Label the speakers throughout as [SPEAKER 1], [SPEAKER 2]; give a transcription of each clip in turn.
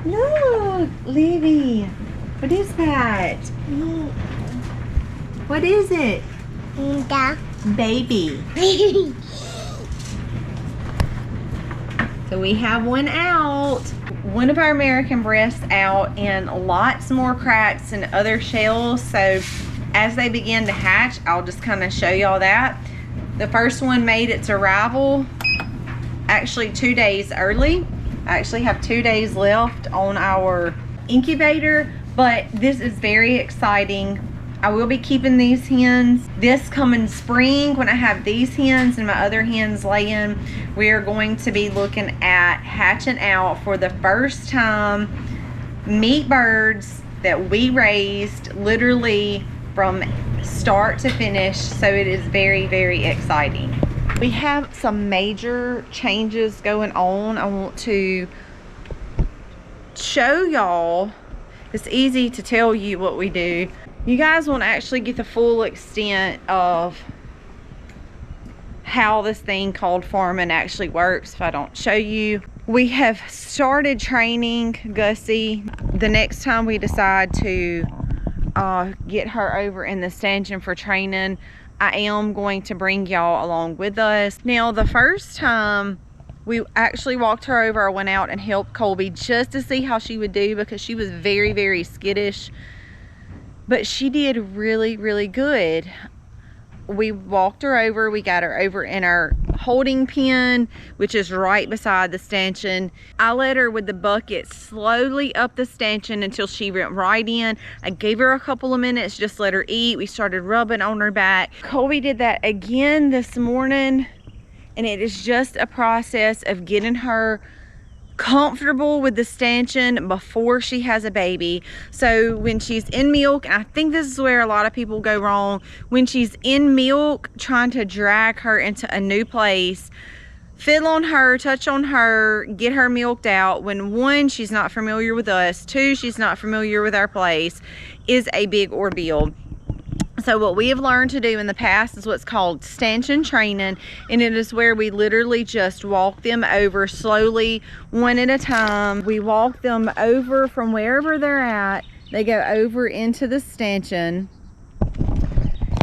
[SPEAKER 1] Look, Livy. What is that? What is it? Baby. So we have one out. One of our American breasts out, and lots more cracks in other shells. So as they begin to hatch, I'll just kind of show y'all that. The first one made its arrival actually 2 days early. I actually have 2 days left on our incubator, but this is very exciting. I will be keeping these hens this coming spring. When I have these hens and my other hens laying, we are going to be looking at hatching out for the first time meat birds that we raised literally from start to finish. So it is very, very exciting. We have some major changes going on. I want to show y'all. It's easy to tell you what we do. You guys won't actually get the full extent of how this thing called farming actually works if I don't show you. We have started training Gussie. The next time we decide to get her over in the stanchion for training, I am going to bring y'all along with us. Now, the first time we actually walked her over, I went out and helped Colby just to see how she would do, because she was very, very skittish. But she did really, really good. We walked her over, we got her over in our holding pen, which is right beside the stanchion. I led her with the bucket slowly up the stanchion until she went right in. I gave her a couple of minutes, just let her eat. We started rubbing on her back. Colby did that again this morning, and it is just a process of getting her comfortable with the stanchion before she has a baby. So when she's in milk, and I think this is where a lot of people go wrong, when she's in milk, trying to drag her into a new place, fiddle on her, touch on her, get her milked out, when one, she's not familiar with us, two, she's not familiar with our place, is a big ordeal. So what we have learned to do in the past is what's called stanchion training, and it is where we literally just walk them over slowly, one at a time. We walk them over from wherever they're at. They go over into the stanchion,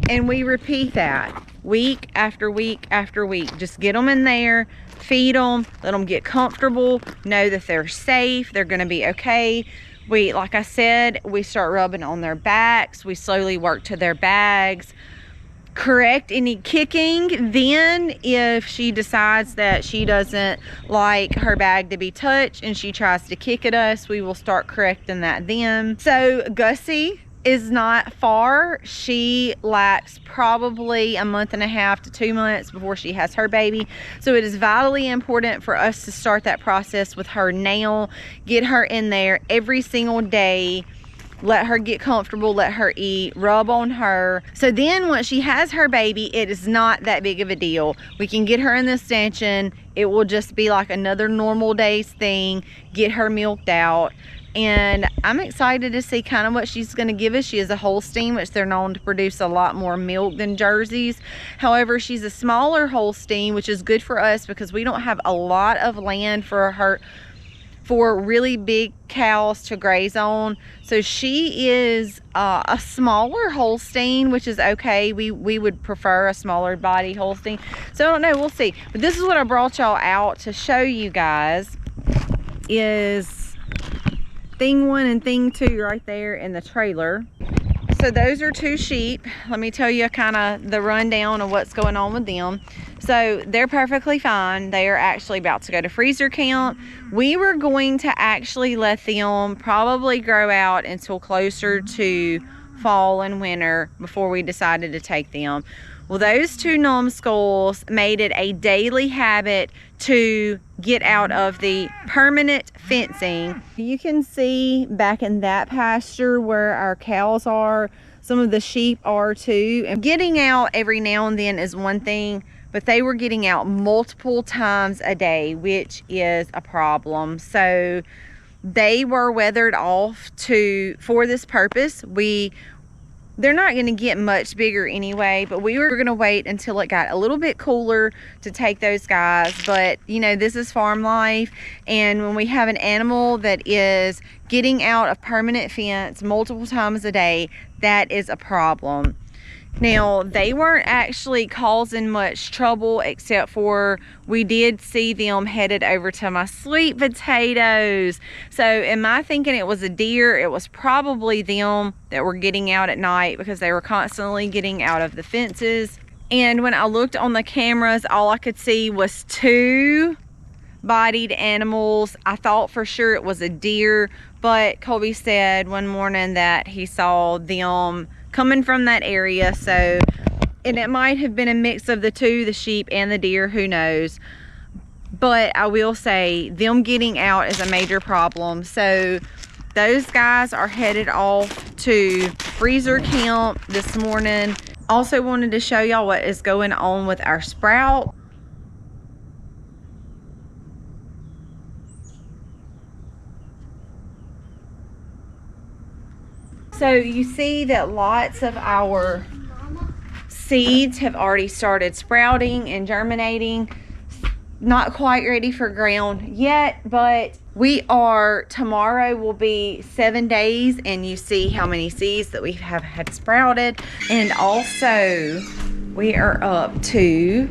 [SPEAKER 1] and we repeat that week after week after week. Just get them in there, feed them, let them get comfortable, know that they're safe, they're going to be okay. We, like I said, we start rubbing on their backs. We slowly work to their bags. Correct any kicking. Then if she decides that she doesn't like her bag to be touched and she tries to kick at us, we will start correcting that then. So Gussie is not far. She lacks probably a month and a half to 2 months before she has her baby. So it is vitally important for us to start that process with her now. Get her in there every single day. Let her get comfortable, let her eat, rub on her. So then once she has her baby, it is not that big of a deal. We can get her in the stanchion. It will just be like another normal day's thing. Get her milked out. And I'm excited to see kind of what she's going to give us. She is a Holstein, which they're known to produce a lot more milk than Jerseys. However, she's a smaller Holstein, which is good for us because we don't have a lot of land for really big cows to graze on. So she is a smaller Holstein, which is okay. We would prefer a smaller body Holstein. So I don't know, we'll see. But this is what I brought y'all out to show you guys, is thing one and thing two right there in the trailer. So those are two sheep. Let me tell you kind of the rundown of what's going on with them. So they're perfectly fine. They are actually about to go to freezer camp. We were going to actually let them probably grow out until closer to fall and winter before we decided to take them. Well, those two numbskulls made it a daily habit to get out of the permanent fencing. You can see back in that pasture where our cows are, some of the sheep are too. And getting out every now and then is one thing, but they were getting out multiple times a day, which is a problem. So they were weathered off for this purpose. We they're not going to get much bigger anyway, but we were going to wait until it got a little bit cooler to take those guys. But you know, this is farm life, and when we have an animal that is getting out of permanent fence multiple times a day, that is a problem. Now, they weren't actually causing much trouble, except for we did see them headed over to my sweet potatoes. So am I thinking it was a deer? It was probably them that were getting out at night, because they were constantly getting out of the fences. And when I looked on the cameras, all I could see was 2 bodied animals. I thought for sure it was a deer, but Colby said one morning that he saw them coming from that area. So, and it might have been a mix of the 2, the sheep and the deer, who knows. But I will say, them getting out is a major problem. So those guys are headed off to freezer camp this morning. Also wanted to show y'all what is going on with our sprout. So you see that lots of our seeds have already started sprouting and germinating. Not quite ready for ground yet, but tomorrow will be 7 days, and you see how many seeds that we have had sprouted. And also we are up to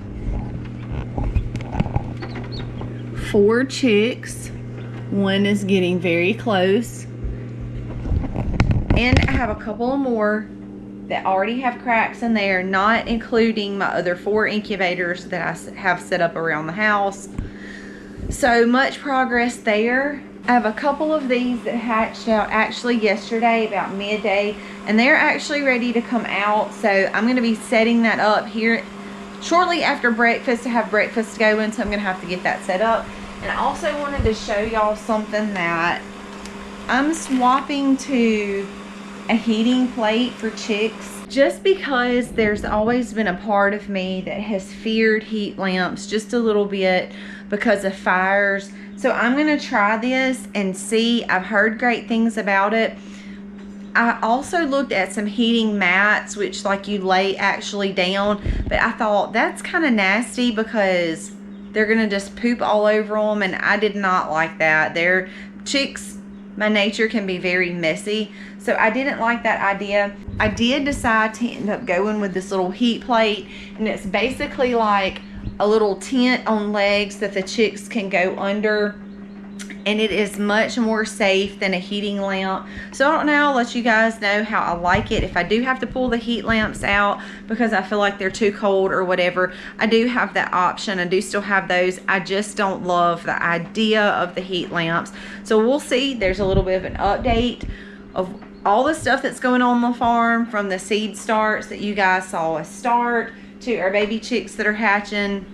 [SPEAKER 1] 4 chicks. One is getting very close. And I have a couple more that already have cracks in there, not including my other 4 incubators that I have set up around the house. So much progress there. I have a couple of these that hatched out actually yesterday about midday, and they're actually ready to come out. So I'm going to be setting that up here shortly after breakfast to have breakfast going. So I'm going to have to get that set up. And I also wanted to show y'all something that I'm swapping to a heating plate for chicks, just because there's always been a part of me that has feared heat lamps just a little bit because of fires. So I'm gonna try this and see. I've heard great things about it. I also looked at some heating mats, which like you lay actually down, but I thought that's kind of nasty because they're gonna just poop all over them, and I did not like that. They're chicks, my nature can be very messy, so I didn't like that idea. I did decide to end up going with this little heat plate, and it's basically like a little tent on legs that the chicks can go under, and it is much more safe than a heating lamp. So I don't know, I'll let you guys know how I like it. If I do have to pull the heat lamps out because I feel like they're too cold or whatever, I do have that option. I do still have those. I just don't love the idea of the heat lamps. So we'll see. There's a little bit of an update of all the stuff that's going on the farm, from the seed starts that you guys saw us start to our baby chicks that are hatching,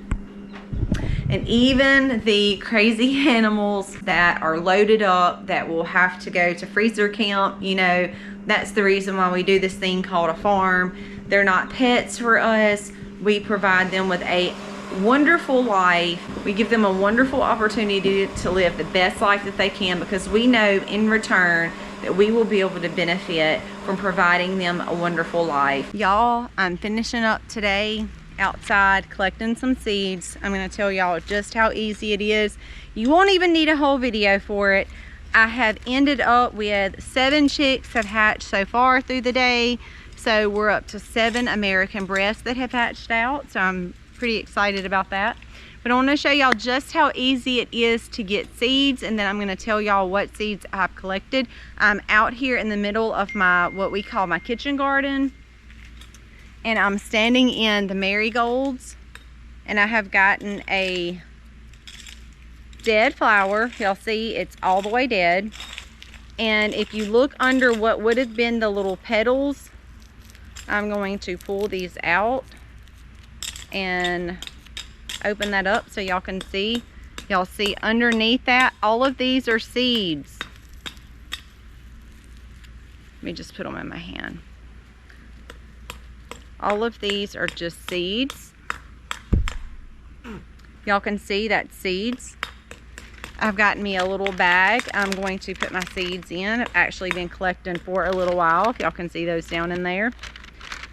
[SPEAKER 1] and even the crazy animals that are loaded up that will have to go to freezer camp. You know, that's the reason why we do this thing called a farm. They're not pets for us. We provide them with a wonderful life. We give them a wonderful opportunity to live the best life that they can, because we know in return that we will be able to benefit from providing them a wonderful life. Y'all, I'm finishing up today outside collecting some seeds. I'm going to tell y'all just how easy it is. You won't even need a whole video for it. I have ended up with 7 chicks have hatched so far through the day. So we're up to 7 American breasts that have hatched out. So I'm pretty excited about that. But I want to show y'all just how easy it is to get seeds, and then I'm going to tell y'all what seeds I've collected. I'm out here in the middle of my, what we call my kitchen garden, and I'm standing in the marigolds, and I have gotten a dead flower. Y'all see it's all the way dead. And if you look under what would have been the little petals, I'm going to pull these out and open that up so y'all can see. Y'all see underneath that, all of these are seeds. Let me just put them in my hand. All of these are just seeds. Y'all can see that seeds. I've gotten me a little bag I'm going to put my seeds in. I've actually been collecting for a little while, if y'all can see those down in there.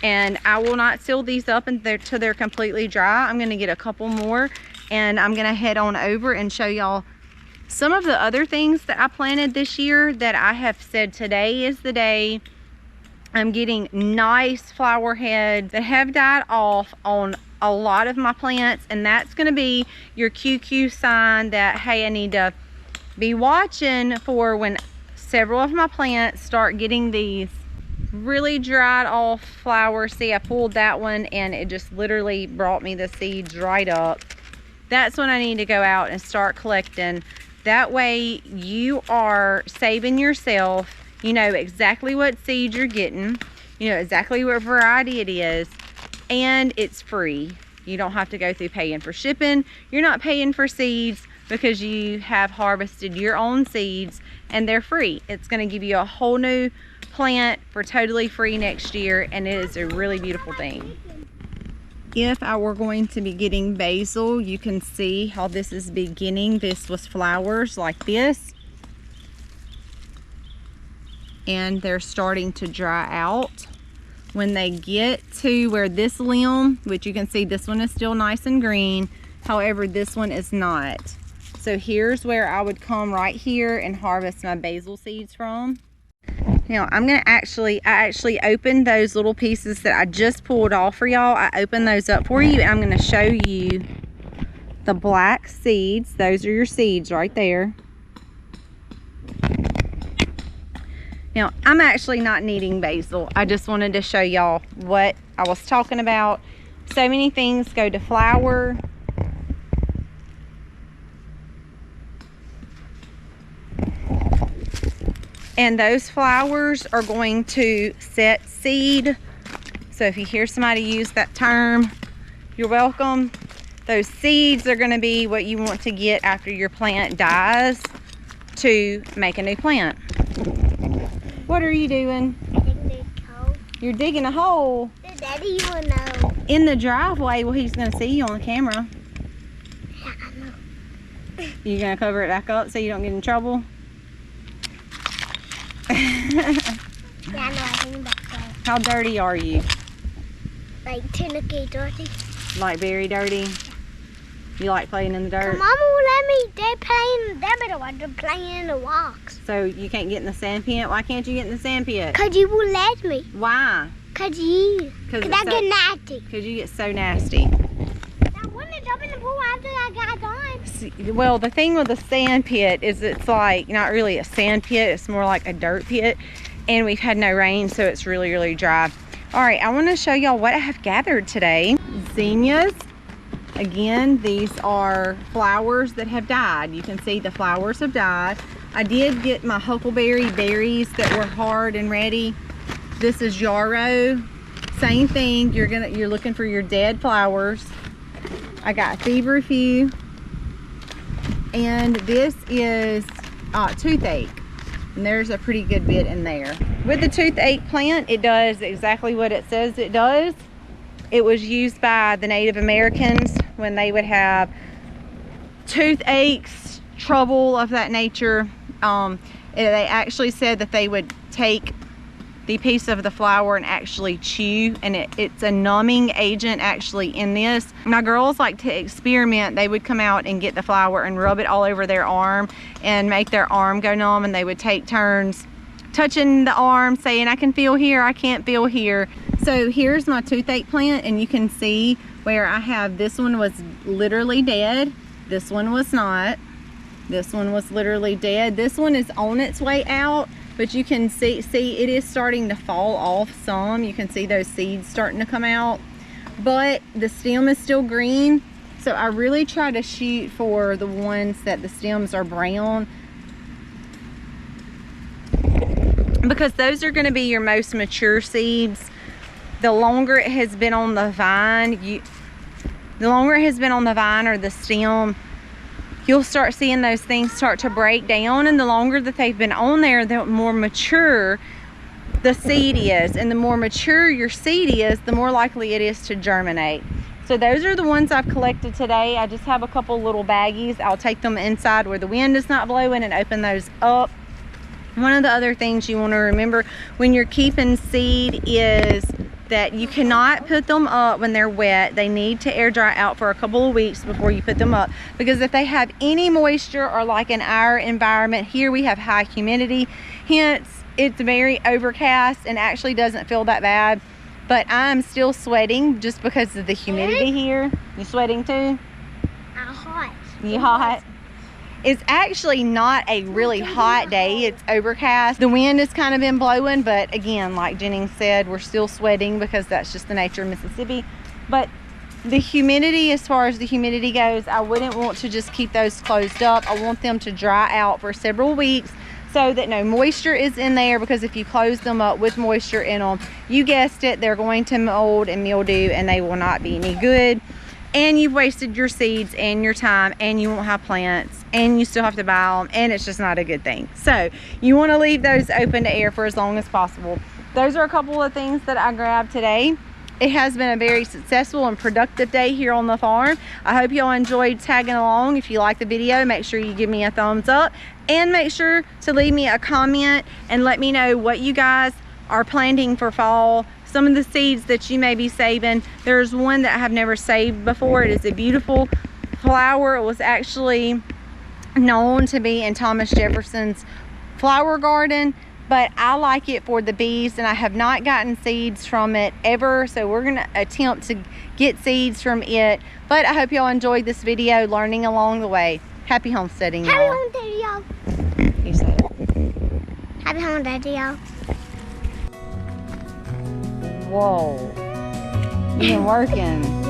[SPEAKER 1] And I will not seal these up until they're completely dry. I'm going to get a couple more, and I'm going to head on over and show y'all some of the other things that I planted this year that I have said today is the day. I'm getting nice flower heads that have died off on a lot of my plants, and that's going to be your QQ sign that, hey, I need to be watching for when several of my plants start getting these really dried off flowers. See, I pulled that one and it just literally brought me the seeds right up. That's when I need to go out and start collecting. That way you are saving yourself. You know exactly what seeds you're getting, you know exactly what variety it is, and it's free. You don't have to go through paying for shipping. You're not paying for seeds because you have harvested your own seeds and they're free. It's going to give you a whole new plant for totally free next year, and it is a really beautiful thing. If I were going to be getting basil, you can see how this is beginning. This was flowers like this, and they're starting to dry out. When they get to where this limb, which you can see this one is still nice and green, however this one is not. So here's where I would come right here and harvest my basil seeds from. Now I'm gonna I actually opened those little pieces that I just pulled off for y'all. I opened those up for you, and I'm gonna show you the black seeds. Those are your seeds right there. Now I'm actually not needing basil. I just wanted to show y'all what I was talking about. So many things go to flower. And those flowers are going to set seed. So if you hear somebody use that term, you're welcome. Those seeds are going to be what you want to get after your plant dies to make a new plant. What are you doing? Digging a hole. You're digging a hole?
[SPEAKER 2] Daddy, you will know.
[SPEAKER 1] In the driveway. Well, he's going to see you on the camera.
[SPEAKER 2] Yeah, I know.
[SPEAKER 1] You going to cover it back up so you don't get in trouble?
[SPEAKER 2] Yeah, I know. I think about that.
[SPEAKER 1] How dirty are you?
[SPEAKER 2] Like technically dirty.
[SPEAKER 1] Like very dirty? You like playing in the dirt?
[SPEAKER 2] Mama will let me. They're playing in the walks.
[SPEAKER 1] So you can't get in the sand pit? Why can't you get in the sand pit?
[SPEAKER 2] Cause you will let me.
[SPEAKER 1] Why?
[SPEAKER 2] Cause I get nasty.
[SPEAKER 1] Cause you get so nasty.
[SPEAKER 2] I wouldn't jump in the pool after I got gone.
[SPEAKER 1] See, well, the thing with the sand pit is it's like not really a sand pit. It's more like a dirt pit, and we've had no rain, so it's really, really dry. All right, I want to show y'all what I have gathered today. Zinnias. Again, these are flowers that have died. You can see the flowers have died. I did get my huckleberry berries that were hard and ready. This is yarrow. Same thing. You're looking for your dead flowers. I got feverfew. And this is toothache. And there's a pretty good bit in there. With the toothache plant, it does exactly what it says it does. It was used by the Native Americans when they would have toothaches, trouble of that nature. They actually said that they would take the piece of the flower and actually chew, and it's a numbing agent actually in this. My girls like to experiment. They would come out and get the flower and rub it all over their arm and make their arm go numb, and they would take turns touching the arm saying, I can feel here, I can't feel here. So here's my toothache plant, and you can see where I have, this one was literally dead, this one was not, this one was literally dead, this one is on its way out, but you can see it is starting to fall off some. You can see those seeds starting to come out, but the stem is still green. So I really try to shoot for the ones that the stems are brown, because those are going to be your most mature seeds. The longer it has been on the vine, or the stem, you'll start seeing those things start to break down, and the longer that they've been on there, the more mature the seed is, and the more mature your seed is, the more likely it is to germinate. So those are the ones I've collected today. I just have a couple little baggies. I'll take them inside where the wind is not blowing and open those up. One of the other things you want to remember when you're keeping seed is that you cannot put them up when they're wet. They need to air dry out for a couple of weeks before you put them up, because if they have any moisture, or like in our environment here, we have high humidity, hence it's very overcast and actually doesn't feel that bad. But I'm still sweating just because of the humidity here. You sweating too?
[SPEAKER 2] I'm hot.
[SPEAKER 1] You hot? It's actually not a really hot day. It's overcast. The wind has kind of been blowing, but again, like Jennings said, we're still sweating because that's just the nature of Mississippi. But the humidity, as far as the humidity goes, I wouldn't want to just keep those closed up. I want them to dry out for several weeks so that no moisture is in there, because if you close them up with moisture in them, you guessed it, they're going to mold and mildew and they will not be any good. And you've wasted your seeds and your time, and you won't have plants, and you still have to buy them, and it's just not a good thing. So you want to leave those open to air for as long as possible. Those are a couple of things that I grabbed today. It has been a very successful and productive day here on the farm. I hope y'all enjoyed tagging along. If you like the video, make sure you give me a thumbs up, and make sure to leave me a comment and let me know what you guys are planting for fall. Some of the seeds that you may be saving. There's one that I have never saved before. It is a beautiful flower. It was actually known to be in Thomas Jefferson's flower garden, but I like it for the bees, and I have not gotten seeds from it ever, so we're gonna attempt to get seeds from it. But I hope y'all enjoyed this video, learning along the way. Happy homesteading, y'all.
[SPEAKER 2] Happy homesteading, y'all.
[SPEAKER 1] You said it.
[SPEAKER 2] Happy homesteading, y'all.
[SPEAKER 1] Whoa, you've been working.